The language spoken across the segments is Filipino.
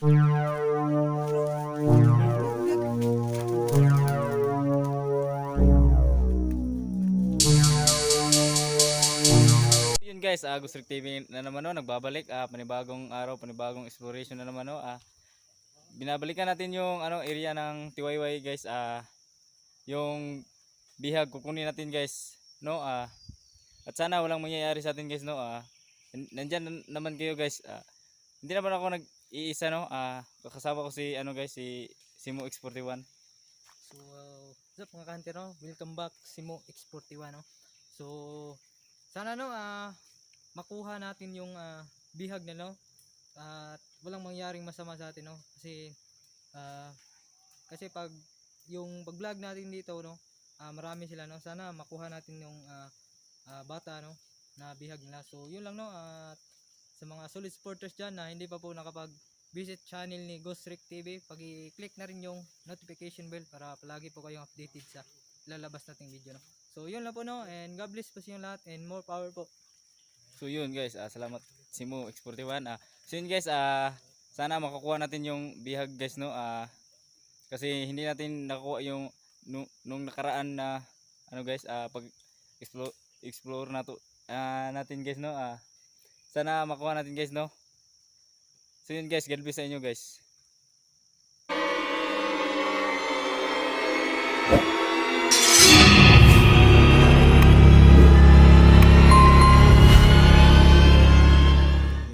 Yun guys, Gusrik TV na naman no, nagbabalik, panibagong araw, panibagong exploration na naman no. Binabalikan natin yung area ng Tiwayway guys, yung bihag kukunin natin guys no. At sana walang mangyayari sa atin guys no. Nandyan naman kayo guys. Hindi naman ako nag-iisa no. Kasama ko si guys, si Simo X41. So, what's up mga ka-hunter, no? Welcome back, Simo X41, no? So, sana no, makuha natin yung bihag na, no? At walang mangyaring masama sa atin, no? Kasi pag yung pag-vlog natin dito, no? Marami sila, no? Sana makuha natin yung bata, no? Na bihag nila. So, yun lang, no? At sa mga solid supporters dyan na hindi pa po nakapag-visit channel ni Gusrik TV, pag-i-click na rin yung notification bell para palagi po kayong updated sa lalabas nating video, no? So yun lang po, no, and God bless po sa inyo lahat and more power po. So yun guys, salamat Simo X41. So yun guys, sana makakuha natin yung bihag guys no. Kasi hindi natin nakuha yung nung nakaraan na guys, pag explore natin guys no. Sana makuha natin guys no. So yun guys, God bless sa inyo guys.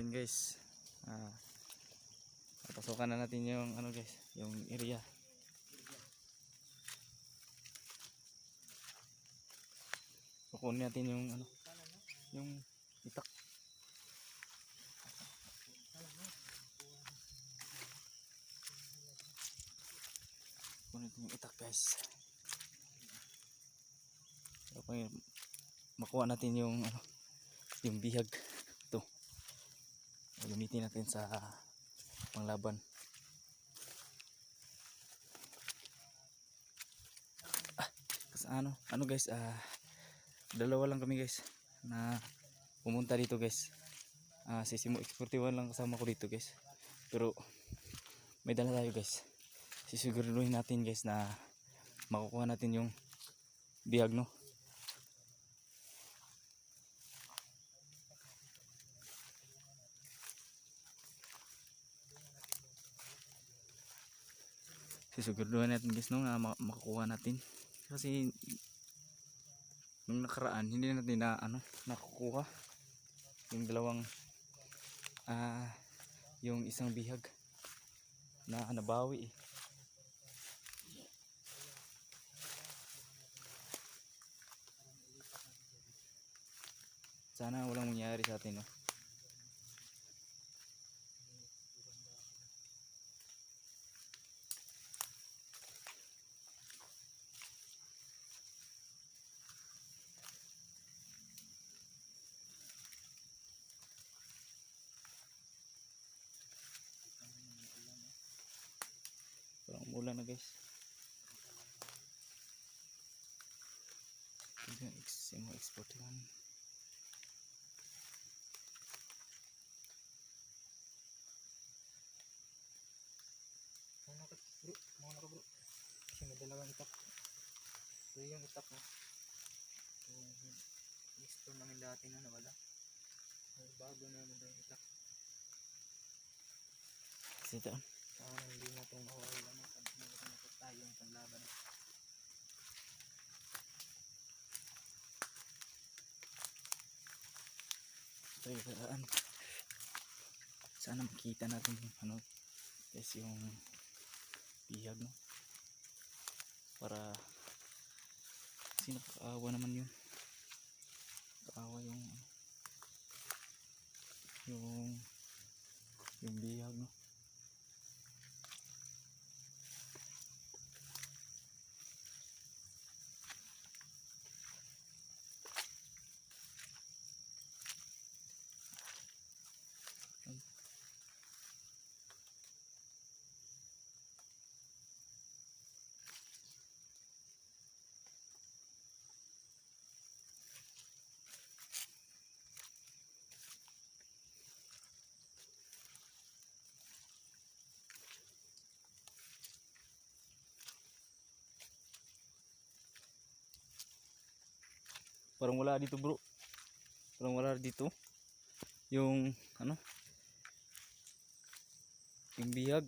Yun guys, pasokan na natin yung guys, yung area. Kukunin natin yung yung itak. Kunin natin yung itak guys. Okay, makuha natin yung yung bihag. Ito. Gamitin natin sa panglaban. Kasi guys, dalawa lang kami guys na pumunta dito guys. Si Simo X41 lang kasama ko dito guys. Pero may dala tayo guys. Sisiguruhin natin guys na makukuha natin yung bihag no. Sisiguruhin natin guys no na makukuha natin. Kasi nung nakaraan hindi natin na nakukuha yung dalawang yung isang bihag na nabawi Sana walang mangyari sa atin no. Parang umulan na guys. Simo X41. Muna ka bro. Kasi may dalawang itak. So yung itak, no? I-store namin dati na nawala. Bago namin yung itak. Kasi ito. Hindi na itong mawawala na. Pag tayo yung panglaban. Sana makita natin yung guys, yung bihag no, para kasi nakakaawa naman yun. Nakakaawa yung bihag no. parang wala dito bro. Parang wala dito. Yung ano? Yung bihag.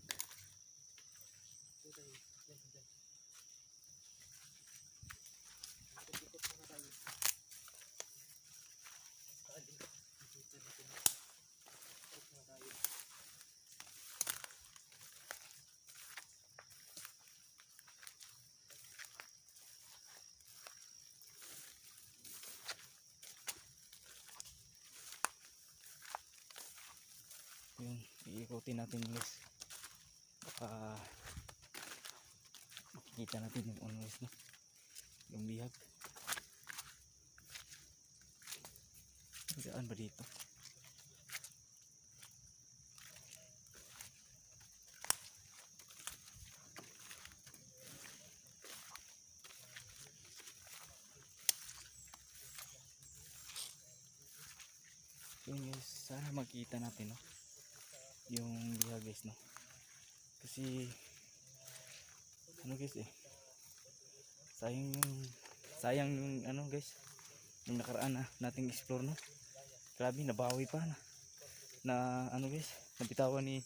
Yung iikutin natin guys. Baka makikita natin yung ano guys, no? Yung bihag. Saan ba dito? Yun guys, sana makita natin, no? Yung bihag guys, no? Kasi ano guys sayang yung ano guys, yung nakaraan nating explore, no? Grabe, nabawi pa na ano guys, nabitawan ni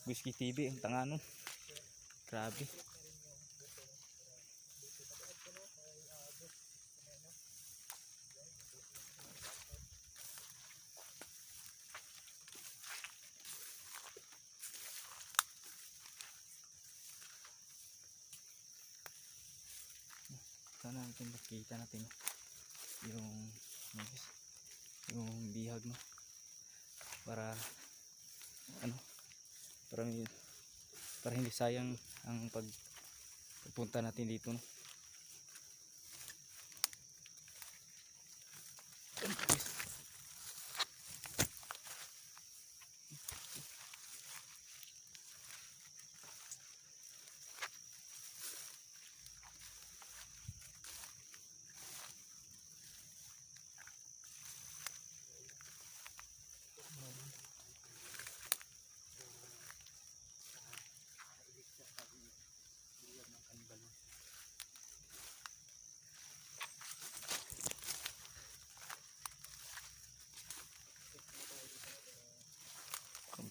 Whiskey TV ang Tanganon. Grabe. Sana natin makita natin yung ano guys, yung bihag, no? Para ano, para hindi sayang ang pagpunta natin dito, no?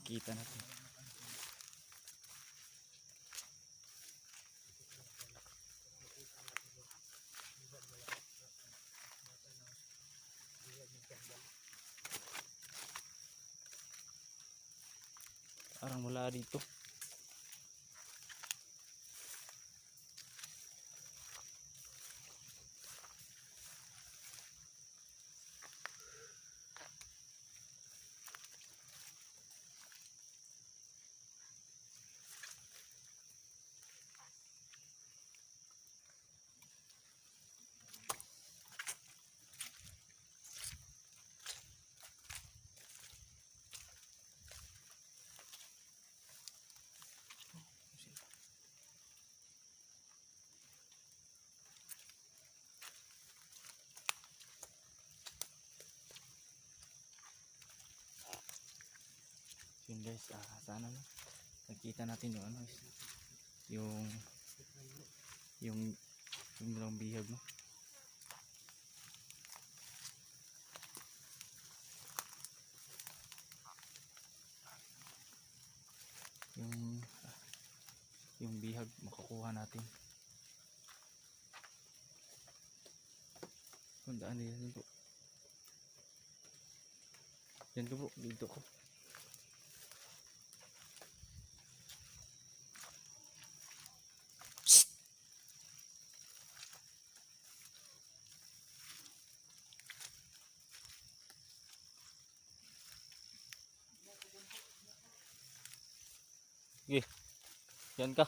Kita natin. Parang wala dito. Yun guys, sana nakita natin yung ano guys, yung yung dalawang bihag, no? Yung yung bihag makukuha natin. Kung daan din bro. Yan bro, dito ko. Sige, yan ka.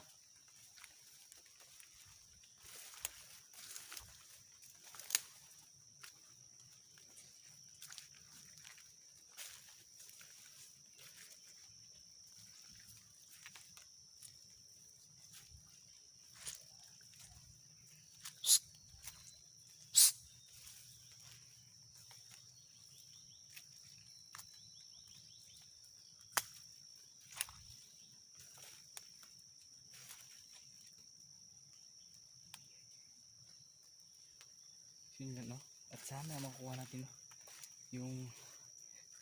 Yun yan, no? At sana makuha natin yung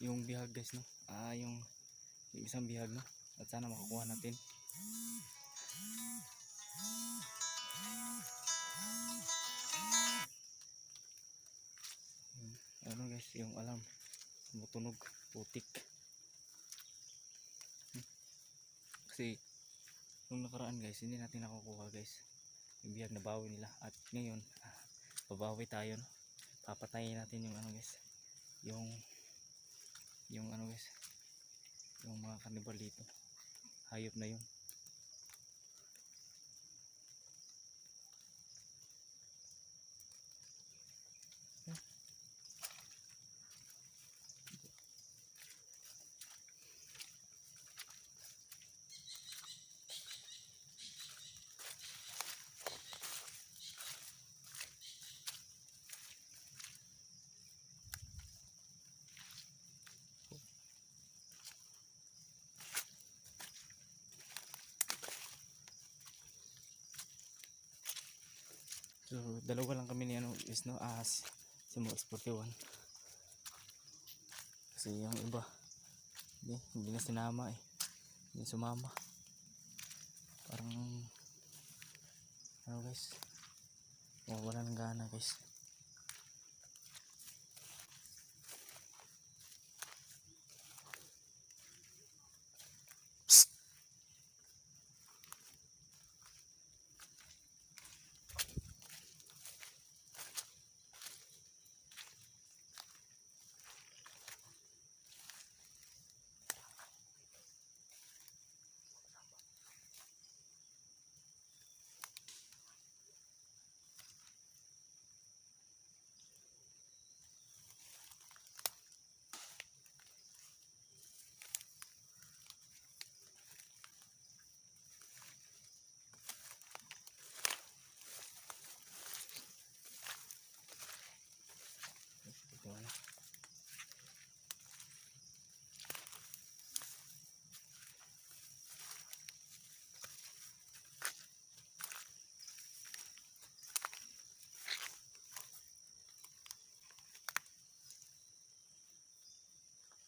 yung bihag guys, no. Yung isang bihag, no, at sana makukuha natin. Ano guys, yung alarm tumutunog, putik. Kasi nung nakaraan guys, hindi natin nakukuha guys yung bihag na bawi nila, at ngayon babawi tayo, no? Papatayin natin yung ano guys, yung ano guys, yung mga kanibal dito, hayop na yun. So dalawa lang kami ni ano is, no, si Mo X41, kasi yung iba hindi na sinama hindi sumama, parang ano guys, wala ng gana guys.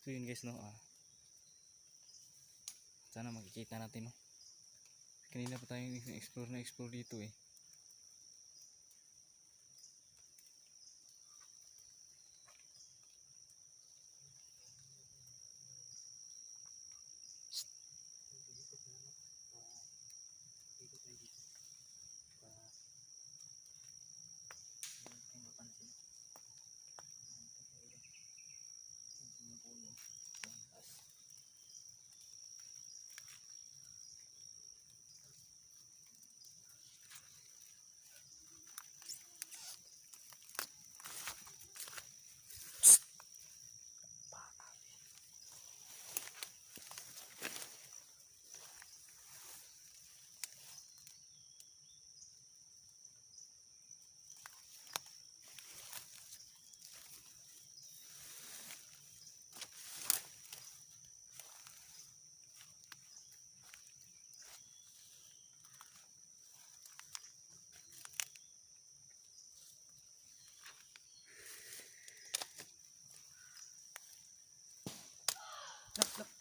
So yun guys, no, sana makikita natin, no. Kanina pa tayong explore dito eh.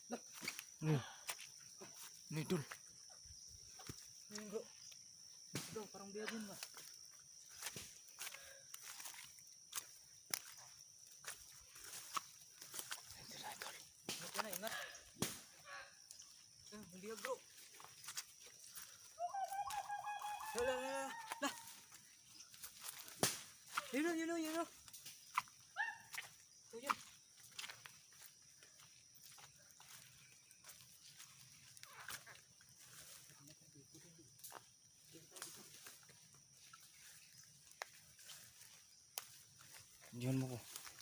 Lak. Ini dul. Ayun bro. Bro, parang biyag yun ba? Ingat ka na, ingat. Ang biyag bro. Lah. Yun o. Yun.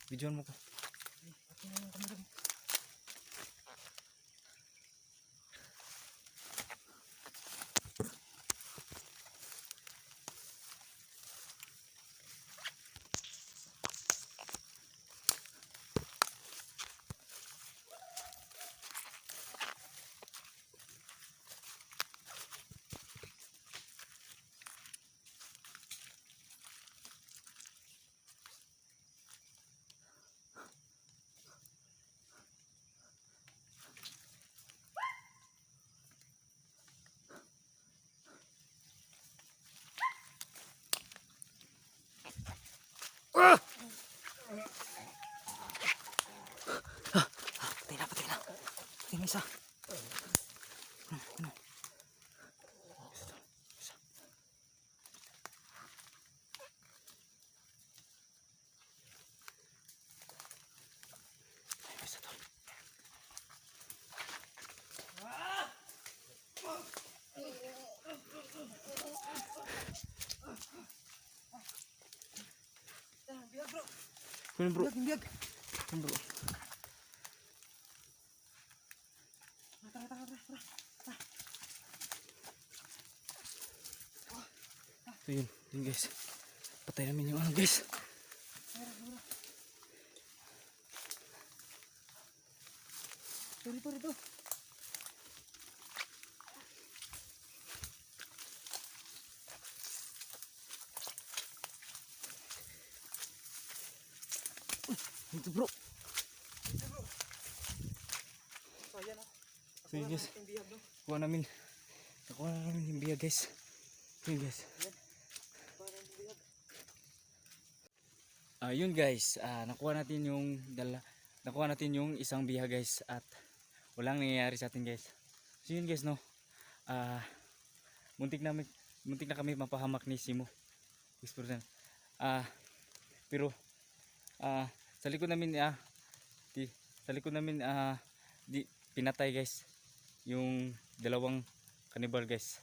Videoan mo ko. Akin na yung kamera mo. Kunin bro. Biyag. Kunin bro. Tara. So yun guys. Patay namin yung ano guys. Rito. Ito bro. So yan So yun guys. Yung biyag no. Nakuha namin yung biya guys. Yun guys. Yun guys, nakuha natin yung isang biya guys at walang nangyayari sa atin guys. So yun guys no. Muntik na kami mapahamak ni Simo. Pero sa likod namin di pinatay guys yung dalawang kanibal guys.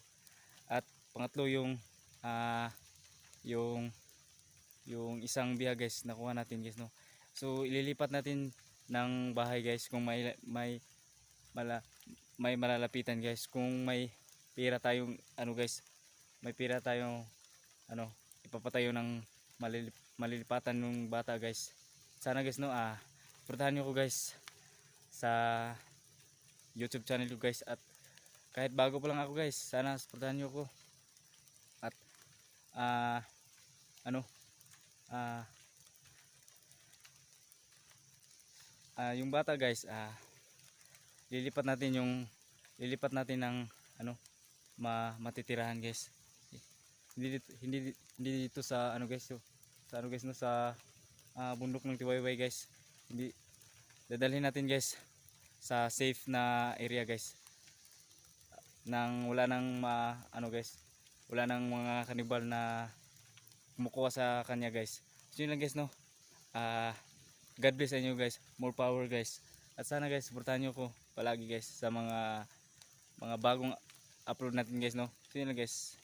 At pangatlo yung isang biya guys nakuha natin guys no. So ililipat natin ng bahay guys kung may malalapitan guys, kung may pera tayong ipapatayo ng malilipatan ng bata guys. Sana guys no, suportahan niyo ko guys sa YouTube channel ko guys, at kahit bago pa lang ako guys, sana suportahan niyo ko. At yung bata guys, lilipat natin ng matitirahan guys. Hindi dito sa bundok ng Tiwayway guys. Hindi, dadalhin natin guys sa safe na area guys, nang wala nang wala nang mga kanibal na kumukuha sa kanya guys. So yun lang guys no. God bless sa inyo guys, more power guys, at sana guys suportahan nyo ko palagi guys sa mga bagong upload natin guys no. So yun lang guys.